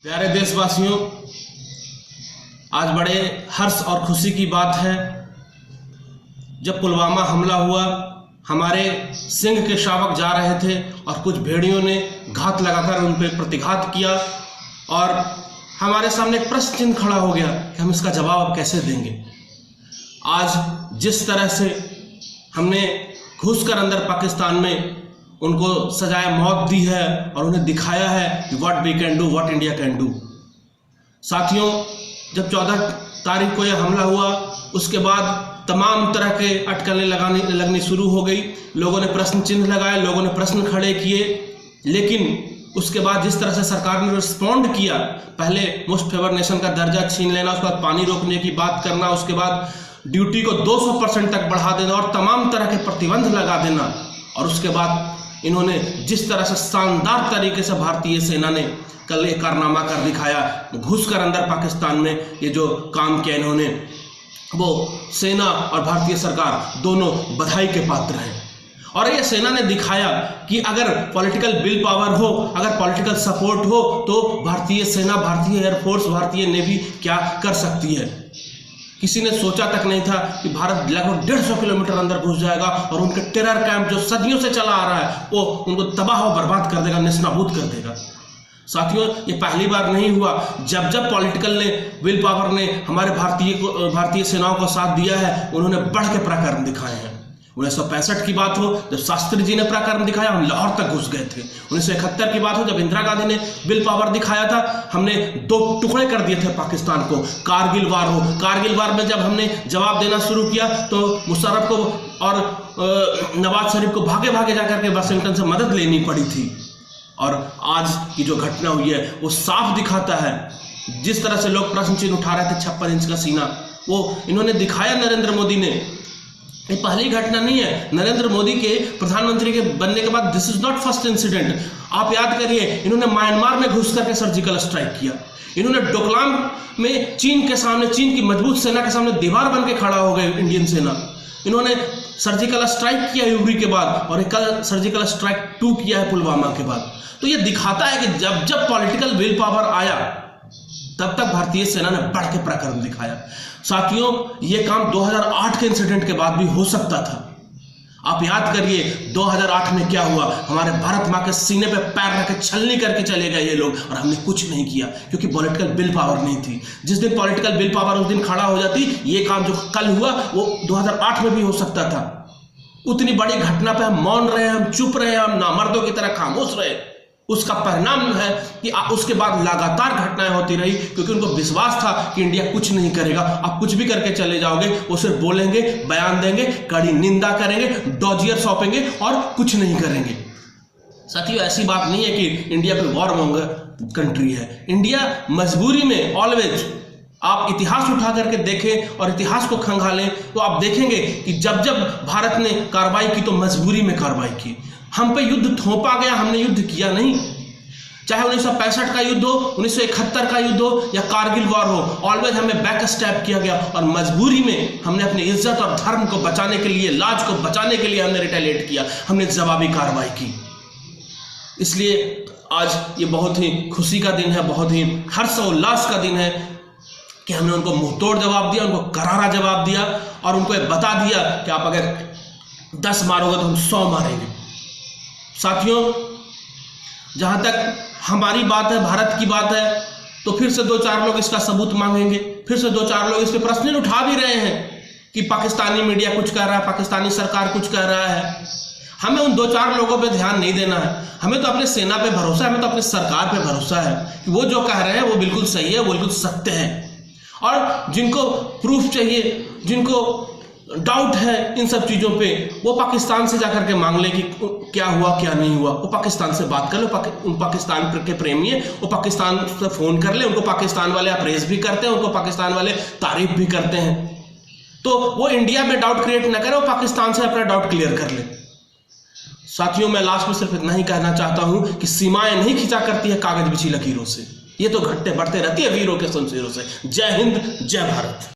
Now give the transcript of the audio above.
प्यारे देशवासियों, आज बड़े हर्ष और खुशी की बात है। जब पुलवामा हमला हुआ, हमारे सिंह के शावक जा रहे थे और कुछ भेड़ियों ने घात लगाकर उन पर प्रतिघात किया और हमारे सामने एक प्रश्न चिन्ह खड़ा हो गया कि हम इसका जवाब अब कैसे देंगे। आज जिस तरह से हमने घुसकर अंदर पाकिस्तान में उनको सजाए मौत दी है और उन्हें दिखाया है कि what we can do, what India can do. साथियों, जब 14 तारीख को यह हमला हुआ, उसके बाद तमाम तरह के अटकलें लगनी शुरू हो गई। लोगों ने प्रश्न चिन्ह लगाए, लोगों ने प्रश्न खड़े किए, लेकिन उसके बाद जिस तरह से सरकार ने रिस्पॉन्ड किया, पहले मोस्ट फेवर नेशन का दर्जा छीन लेना, उसके बाद पानी रोकने की बात करना, उसके बाद ड्यूटी को 200% तक बढ़ा देना और तमाम तरह के प्रतिबंध लगा देना, और उसके बाद इन्होंने जिस तरह से शानदार तरीके से भारतीय सेना ने कल एक कारनामा कर दिखाया, घुसकर अंदर पाकिस्तान में ये जो काम किया इन्होंने, वो सेना और भारतीय सरकार दोनों बधाई के पात्र हैं। और ये सेना ने दिखाया कि अगर पॉलिटिकल विल पावर हो, अगर पॉलिटिकल सपोर्ट हो, तो भारतीय सेना, भारतीय एयरफोर्स, भारतीय नेवी क्या कर सकती है। किसी ने सोचा तक नहीं था कि भारत लगभग 150 किलोमीटर अंदर घुस जाएगा और उनके टेरर कैंप जो सदियों से चला आ रहा है वो उनको तबाह और बर्बाद कर देगा, नेस्तनाबूद कर देगा। साथियों, ये पहली बार नहीं हुआ। जब जब पॉलिटिकल ने, विल पावर ने हमारे भारतीय सेनाओं को साथ दिया है, उन्होंने बढ़ के पराक्रम दिखाए हैं। 1965 की बात हो, जब शास्त्री जी ने पराक्रम दिखाया, हम लाहौर तक घुस गए थे। 1971 की बात हो, जब इंदिरा गांधी ने विल पावर दिखाया था, हमने 2 टुकड़े कर दिए थे पाकिस्तान को। कारगिल वार हो, कारगिल वार में जब हमने जवाब देना शुरू किया तो मुशर्रफ को और नवाज शरीफ को भागे भागे जाकर के वाशिंगटन से मदद लेनी पड़ी थी। और आज की जो घटना हुई है वो साफ दिखाता है, जिस तरह से लोग प्रश्न चिन्ह उठा रहे थे 56 इंच का सीना, वो इन्होंने दिखाया। नरेंद्र मोदी ने, ये पहली घटना नहीं है। नरेंद्र मोदी के प्रधानमंत्री के बनने के बाद this is not first incident. आप याद करिए, इन्होंने म्यांमार में घुस करके सर्जिकल स्ट्राइक किया। इन्होंने डोकलाम में चीन के सामने, चीन की मजबूत सेना के सामने दीवार बन के खड़ा हो गए इंडियन सेना। इन्होंने सर्जिकल स्ट्राइक किया यूरी के बाद, और कल सर्जिकल स्ट्राइक 2 किया है पुलवामा के बाद। तो ये दिखाता है कि जब जब पॉलिटिकल विल पावर आया, तब तक भारतीय सेना ने बढ़ के पराक्रम दिखाया। साथियों, ये काम 2008 के इंसिडेंट के बाद भी हो सकता था। आप याद करिए 2008 में क्या हुआ। हमारे भारत माँ के सीने पे पैर रख के छलनी करके चले गए ये लोग, और हमने कुछ नहीं किया क्योंकि पॉलिटिकल विल पावर नहीं थी। जिस दिन पॉलिटिकल विल पावर उस दिन खड़ा हो जाती, ये काम जो कल हुआ वो 2008 में भी हो सकता था। उतनी बड़ी घटना पे हम मौन रहे, हम चुप रहे, हम नामर्दों की तरह खामोश रहे। उसका परिणाम है कि उसके बाद लगातार घटनाएं होती रही, क्योंकि उनको विश्वास था कि इंडिया कुछ नहीं करेगा। आप कुछ भी करके चले जाओगे, वो सिर्फ बोलेंगे, बयान देंगे, कड़ी निंदा करेंगे, डॉजियर सौंपेंगे और कुछ नहीं करेंगे। साथियों, ऐसी बात नहीं है कि इंडिया कोई वॉर मोंगर कंट्री है। इंडिया मजबूरी में ऑलवेज, आप इतिहास उठा करके देखें और इतिहास को खंगालें तो आप देखेंगे कि जब जब भारत ने कार्रवाई की तो मजबूरी में कार्रवाई की। हम पे युद्ध थोपा गया, हमने युद्ध किया नहीं। चाहे 1965 का युद्ध हो, 1971 का युद्ध हो या कारगिल वॉर हो, ऑलवेज हमें बैक स्टेप किया गया और मजबूरी में हमने अपनी इज्जत और धर्म को बचाने के लिए, लाज को बचाने के लिए हमने रिटेलिएट किया, हमने जवाबी कार्रवाई की। इसलिए आज ये बहुत ही खुशी का दिन है, बहुत ही हर्ष और उल्लास का दिन है कि हमने उनको मुंहतोड़ जवाब दिया, उनको करारा जवाब दिया और उनको ये बता दिया कि आप अगर 10 मारोगे तो हम 100 मारेंगे। साथियों, जहां तक हमारी बात है, भारत की बात है, तो फिर से 2-4 लोग इसका सबूत मांगेंगे, फिर से 2-4 लोग इस पे प्रश्न उठा भी रहे हैं कि पाकिस्तानी मीडिया कुछ कह रहा है, पाकिस्तानी सरकार कुछ कह रहा है। हमें उन 2-4 लोगों पे ध्यान नहीं देना है। हमें तो अपने सेना पे भरोसा है, हमें तो अपनी सरकार पे भरोसा है कि वो जो कह रहे हैं वो बिल्कुल सही है, वो बिल्कुल सत्य है। और जिनको प्रूफ चाहिए, जिनको डाउट है इन सब चीज़ों पे, वो पाकिस्तान से जाकर के मांग ले कि क्या हुआ क्या नहीं हुआ। वो पाकिस्तान से बात कर लो, उन पाकिस्तान के प्रेमी है, वो पाकिस्तान से फ़ोन कर ले। उनको पाकिस्तान वाले अप्रेज भी करते हैं, उनको पाकिस्तान वाले तारीफ भी करते हैं। तो वो इंडिया में डाउट क्रिएट ना करे, वो पाकिस्तान से अपना डाउट क्लियर कर ले। साथियों, मैं लास्ट में सिर्फ इतना ही कहना चाहता हूँ कि सीमाएं नहीं खिंचा करती है कागज बिछी लकीरों से, ये तो घटते बढ़ते रहती है वीरों के शमशीरों से। जय हिंद, जय भारत।